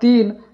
3,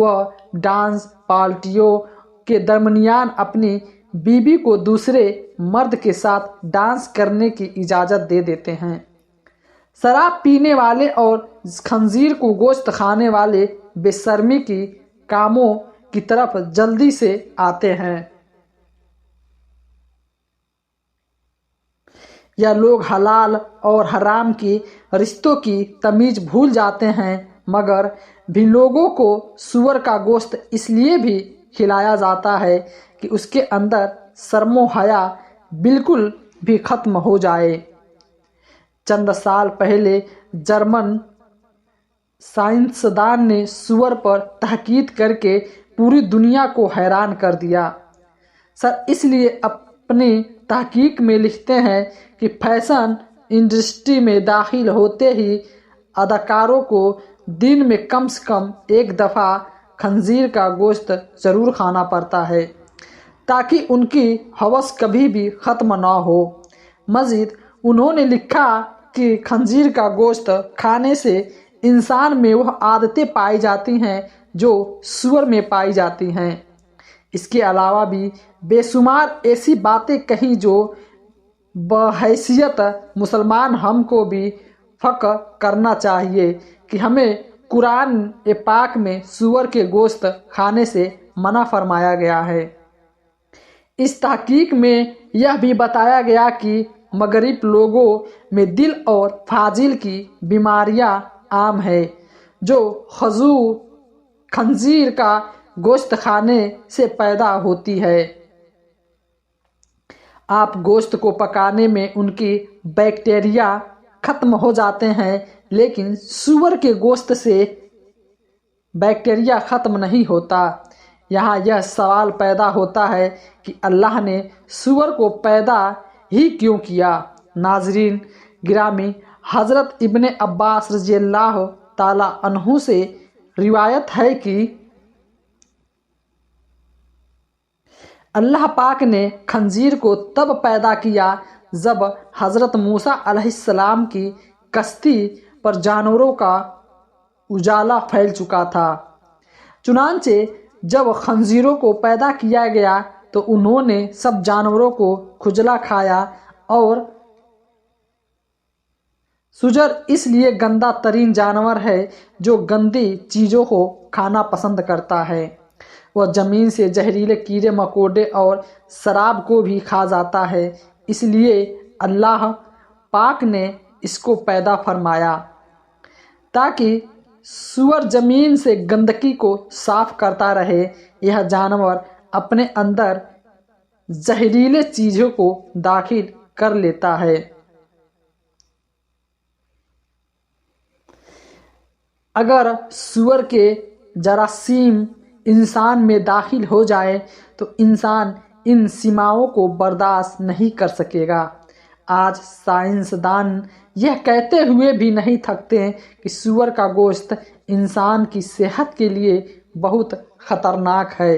وہ ڈانس پارٹیوں کے درمیان اپنی بیوی کو دوسرے مرد کے ساتھ ڈانس کرنے کی اجازت دے دیتے ہیں۔ شراب پینے والے اور خنزیر کو گوشت کھانے والے بے شرمی کی کاموں کی طرف جلدی سے آتے ہیں۔ یا لوگ حلال اور حرام کی رشتوں کی تمیز بھول جاتے ہیں، مگر بھی لوگوں کو سور کا گوشت اس لیے بھی کھلایا جاتا ہے کہ اس کے اندر شرم و حیا بالکل بھی ختم ہو جائے۔ چند سال پہلے جرمن سائنسدان نے سور پر تحقیق کر کے پوری دنیا کو حیران کر دیا۔ سر اس لیے اپنی تحقیق میں لکھتے ہیں کہ فیشن انڈسٹری میں داخل ہوتے ہی اداکاروں کو دن میں کم سے کم ایک دفعہ خنزیر کا گوشت ضرور کھانا پڑتا ہے تاکہ ان کی ہوس کبھی بھی ختم نہ ہو۔ مزید انہوں نے لکھا کہ خنزیر کا گوشت کھانے سے انسان میں وہ عادتیں پائی جاتی ہیں جو سور میں پائی جاتی ہیں۔ اس کے علاوہ بھی بے شمار ایسی باتیں کہیں جو بحیثیت مسلمان ہم کو بھی فخر کرنا چاہیے کہ ہمیں قرآن پاک میں سور کے گوشت کھانے سے منع فرمایا گیا ہے۔ اس تحقیق میں یہ بھی بتایا گیا کہ مغرب لوگوں میں دل اور فاضل کی بیماریاں عام ہیں جو خنزیر کا گوشت کھانے سے پیدا ہوتی ہے۔ آپ گوشت کو پکانے میں ان کی بیکٹیریا ختم ہو جاتے ہیں، لیکن سور کے گوشت سے بیکٹیریا ختم نہیں ہوتا۔ یہاں یہ سوال پیدا ہوتا ہے کہ اللہ نے سور کو پیدا ہی کیوں کیا؟ ناظرین گرامی، حضرت ابن عباس رضی اللہ تعالی عنہ سے روایت ہے کہ اللہ پاک نے خنزیر کو تب پیدا کیا جب حضرت موسیٰ علیہ السلام کی کشتی پر جانوروں کا اجالا پھیل چکا تھا۔ چنانچہ جب خنزیروں کو پیدا کیا گیا تو انہوں نے سب جانوروں کو کھجلا کھایا، اور سور اس لیے گندا ترین جانور ہے جو گندی چیزوں کو کھانا پسند کرتا ہے۔ وہ زمین سے زہریلے کیڑے مکوڑے اور شراب کو بھی کھا جاتا ہے، اس لیے اللہ پاک نے اس کو پیدا فرمایا تاکہ سور زمین سے گندگی کو صاف کرتا رہے۔ یہ جانور اپنے اندر زہریلے چیزوں کو داخل کر لیتا ہے۔ اگر سور کے جراثیم انسان میں داخل ہو جائے تو انسان ان سماؤں کو برداشت نہیں کر سکے گا۔ آج سائنسدان یہ کہتے ہوئے بھی نہیں تھکتے کہ سور کا گوشت انسان کی صحت کے لیے بہت خطرناک ہے۔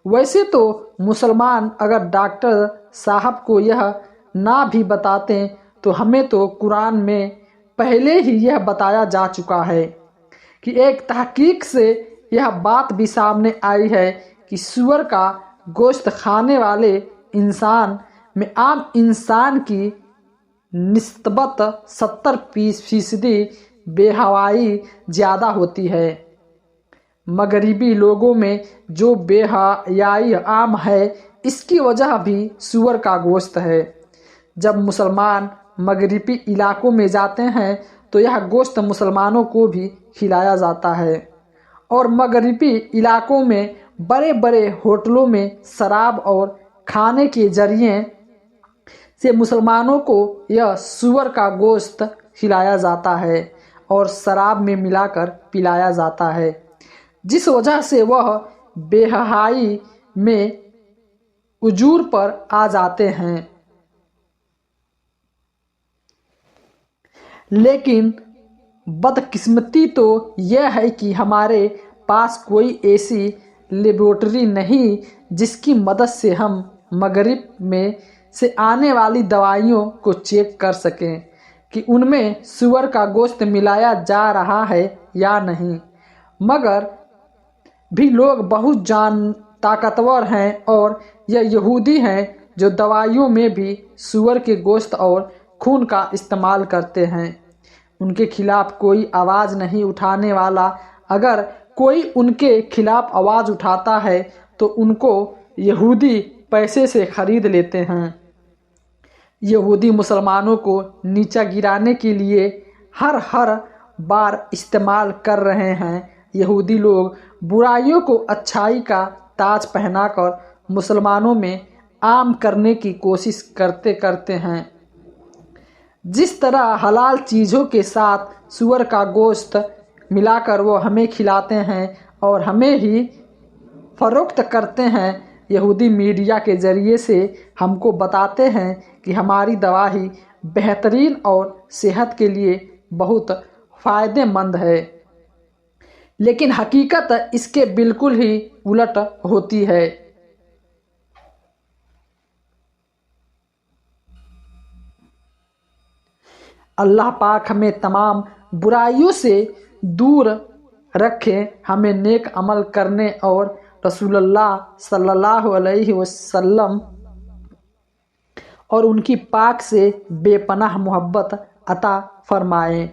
ویسے تو مسلمان اگر ڈاکٹر صاحب کو یہ نہ بھی بتاتے تو ہمیں تو قرآن میں پہلے ہی یہ بتایا جا چکا ہے کہ ایک تحقیق سے یہ بات بھی سامنے آئی ہے کہ سور کا گوشت کھانے والے انسان میں عام انسان کی نسبت 70% بے حیائی زیادہ ہوتی ہے۔ مغربی لوگوں میں جو بے حیائی عام ہے، اس کی وجہ بھی سور کا گوشت ہے۔ جب مسلمان مغربی علاقوں میں جاتے ہیں تو یہ گوشت مسلمانوں کو بھی کھلایا جاتا ہے، اور مغربی علاقوں میں بڑے بڑے ہوٹلوں میں شراب اور کھانے کے ذریعے سے مسلمانوں کو یہ سور کا گوشت کھلایا جاتا ہے اور شراب میں ملا کر پلایا جاتا ہے، جس وجہ سے وہ بے حیائی میں عجور پر آ جاتے ہیں۔ لیکن بدقسمتی تو یہ ہے کہ ہمارے پاس کوئی ایسی لیبارٹری نہیں جس کی مدد سے ہم مغرب میں سے آنے والی دوائیوں کو چیک کر سکیں کہ ان میں سور کا گوشت ملایا جا رہا ہے یا نہیں۔ مگر بھی لوگ بہت طاقتور ہیں، اور یہ یہودی ہیں جو دوائیوں میں بھی سور کے گوشت اور خون کا استعمال کرتے ہیں۔ ان کے خلاف کوئی آواز نہیں اٹھانے والا، اگر کوئی ان کے خلاف آواز اٹھاتا ہے تو ان کو یہودی پیسے سے خرید لیتے ہیں۔ یہودی مسلمانوں کو نیچا گرانے کے لیے ہر بار استعمال کر رہے ہیں۔ یہودی لوگ برائیوں کو اچھائی کا تاج پہنا کر مسلمانوں میں عام کرنے کی کوشش کرتے ہیں۔ جس طرح حلال چیزوں کے ساتھ سور کا گوشت ملا کر وہ ہمیں کھلاتے ہیں اور ہمیں ہی فروخت کرتے ہیں، یہودی میڈیا کے ذریعے سے ہم کو بتاتے ہیں کہ ہماری دوائی بہترین اور صحت کے لیے بہت فائدہ مند ہے، لیکن حقیقت اس کے بالکل ہی الٹ ہوتی ہے۔ اللہ پاک ہمیں تمام برائیوں سے دور رکھے، ہمیں نیک عمل کرنے اور رسول اللہ صلی اللہ علیہ وسلم اور ان کی پاک سے بے پناہ محبت عطا فرمائے۔